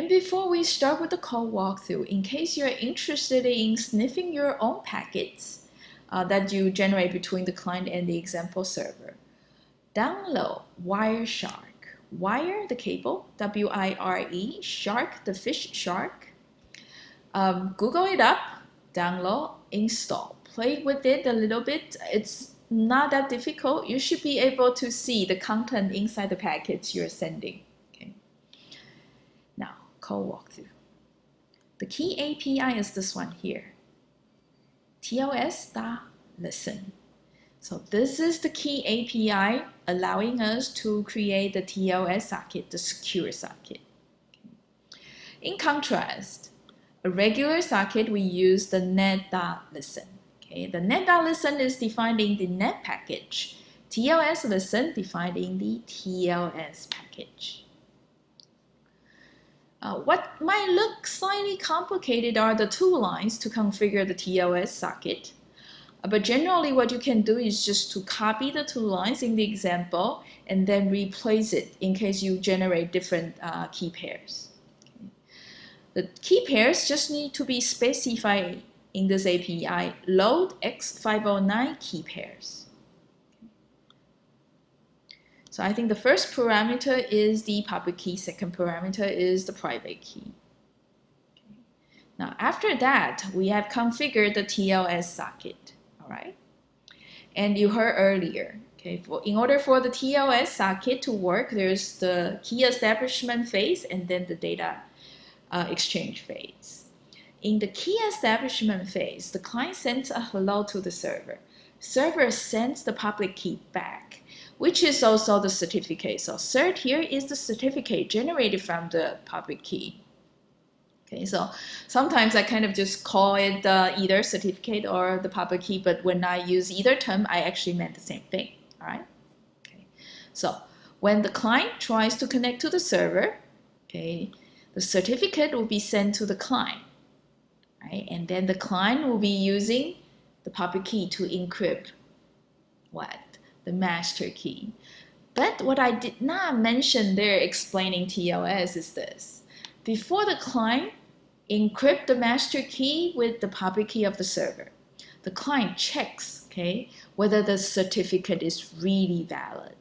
And before we start with the code walkthrough, in case you're interested in sniffing your own packets that you generate between the client and the example server, download Wireshark. Wire, the cable, W-I-R-E, shark, the fish shark. Google it up, download, install. Play with it a little bit. It's not that difficult. You should be able to see the content inside the packets you're sending. Okay. Now, code walkthrough. The key API is this one here, TLS.listen. So this is the key API allowing us to create the TLS socket, the secure socket. In contrast, a regular socket, we use the net.listen. Okay, the net.listen is defined in the net package. TLS listen defined in the TLS package. What might look slightly complicated are the two lines to configure the TLS socket. But generally what you can do is just to copy the two lines in the example and then replace it in case you generate different key pairs. Okay. The key pairs just need to be specified in this API, load X509 key pairs. So I think the first parameter is the public key, second parameter is the private key. Okay. Now after that, we have configured the TLS socket. Right? And you heard earlier, okay, in order for the TLS socket to work, there's the key establishment phase and then the data exchange phase. In the key establishment phase, the client sends a hello to the server. Server sends the public key back, which is also the certificate. So cert here is the certificate generated from the public key. Okay, so sometimes I kind of just call it either certificate or the public key, but when I use either term, I actually meant the same thing, all right? Okay, so when the client tries to connect to the server, okay, the certificate will be sent to the client, right? And then the client will be using the public key to encrypt what? The master key. But what I did not mention there explaining TLS is this. Before the client encrypt the master key with the public key of the server, the client checks, okay, whether the certificate is really valid.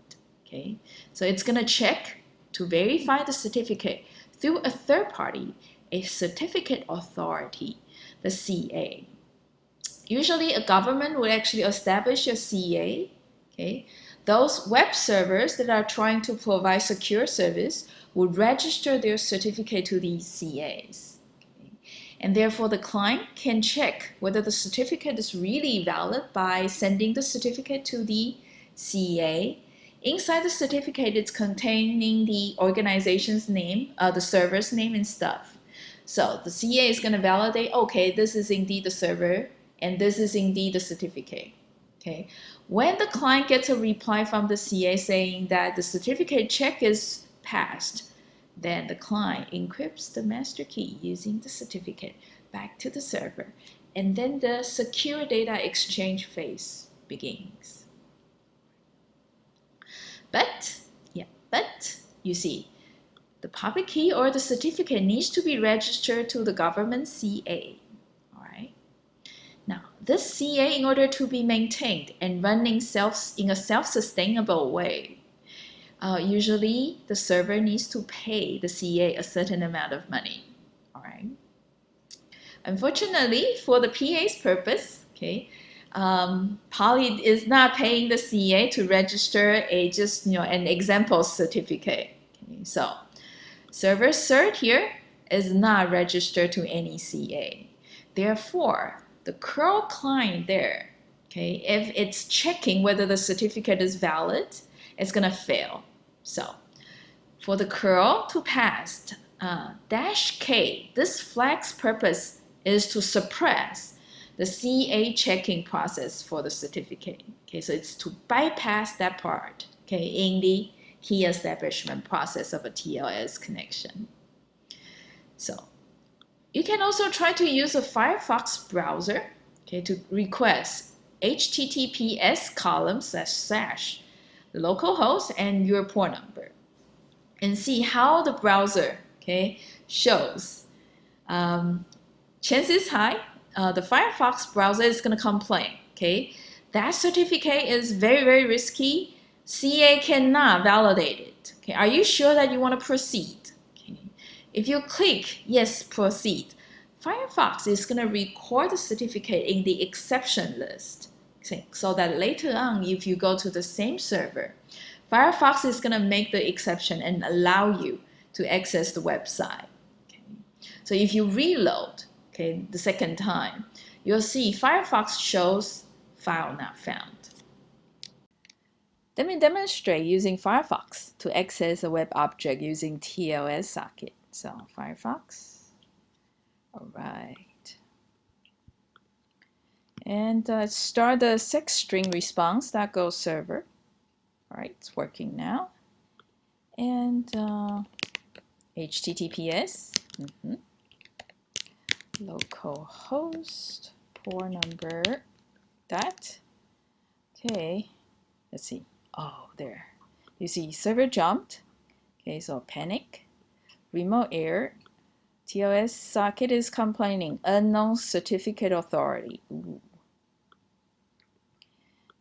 Okay, so it's going to check to verify the certificate through a third party, a certificate authority, the CA. Usually a government would actually establish a CA. Okay, those web servers that are trying to provide secure service would register their certificate to these CAs. And therefore, the client can check whether the certificate is really valid by sending the certificate to the CA. Inside the certificate, it's containing the organization's name, the server's name and stuff. So the CA is going to validate, okay, this is indeed the server, and this is indeed the certificate. Okay. When the client gets a reply from the CA saying that the certificate check is passed, then the client encrypts the master key using the certificate back to the server, and then the secure data exchange phase begins. But you see, the public key or the certificate needs to be registered to the government CA. All right. Now, this CA, in order to be maintained and running in a self-sustainable way, usually the server needs to pay the CA a certain amount of money. All right. Unfortunately, for the PA's purpose, okay, Poly is not paying the CA to register an example certificate. Okay, so server cert here is not registered to any CA. Therefore, the curl client there, okay, if it's checking whether the certificate is valid, it's gonna fail. So for the curl to pass, -K, this flag's purpose is to suppress the CA checking process for the certificate. Okay, so it's to bypass that part, okay, in the key establishment process of a TLS connection. So you can also try to use a Firefox browser, okay, to request https:// localhost and your port number, and see how the browser, okay, shows chances high the Firefox browser is going to complain, okay? That certificate is very, very risky. CA cannot validate it. Okay, are you sure that you want to proceed? Okay. If you click yes, proceed, Firefox is going to record the certificate in the exception list. Okay, so that later on, if you go to the same server, Firefox is going to make the exception and allow you to access the website. Okay. So if you reload, okay, the second time, you'll see Firefox shows file not found. Let me demonstrate using Firefox to access a web object using TLS socket. So Firefox, all right. And start the sex string response.go server. All right, it's working now. And HTTPS, localhost, port number, that. Okay, let's see. Oh, there. You see server jumped. Okay, so panic. Remote error. TLS socket is complaining. Unknown certificate authority. Ooh.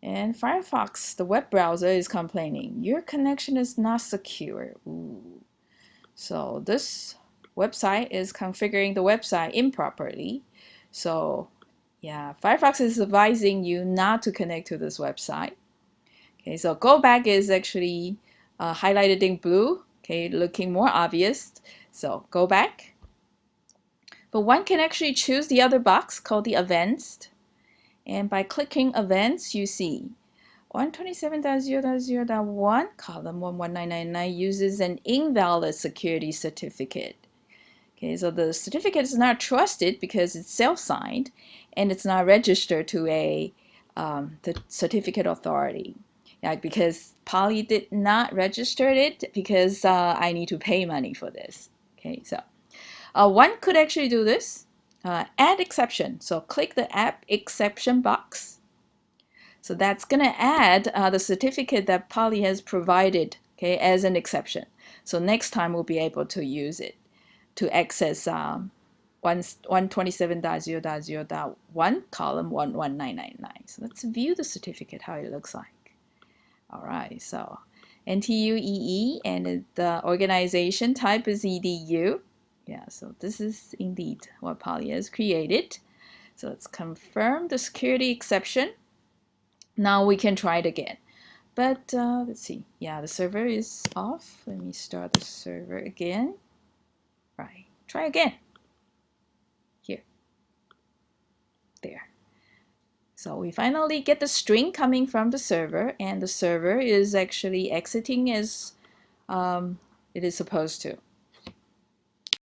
And Firefox, the web browser, is complaining. Your connection is not secure. Ooh. So this website is configuring the website improperly. So yeah, Firefox is advising you not to connect to this website. Okay, so go back is actually highlighted in blue, okay, looking more obvious. So go back. But one can actually choose the other box called the advanced. And by clicking advanced, you see 127.0.0.1 column 11999 uses an invalid security certificate. Okay, so the certificate is not trusted because it's self-signed and it's not registered to the certificate authority. Yeah, because Poly did not register it because I need to pay money for this. Okay, so one could actually do this. Add exception. So click the add exception box. So that's going to add the certificate that Poly has provided, okay, as an exception. So next time we'll be able to use it to access 127.0.0.1 column 11999. So let's view the certificate, how it looks like. All right, so NTUEE and the organization type is EDU. Yeah, so this is indeed what Poly has created. So let's confirm the security exception. Now we can try it again. But let's see. Yeah, the server is off. Let me start the server again. Right. Try again. Here. There. So we finally get the string coming from the server, and the server is actually exiting as it is supposed to.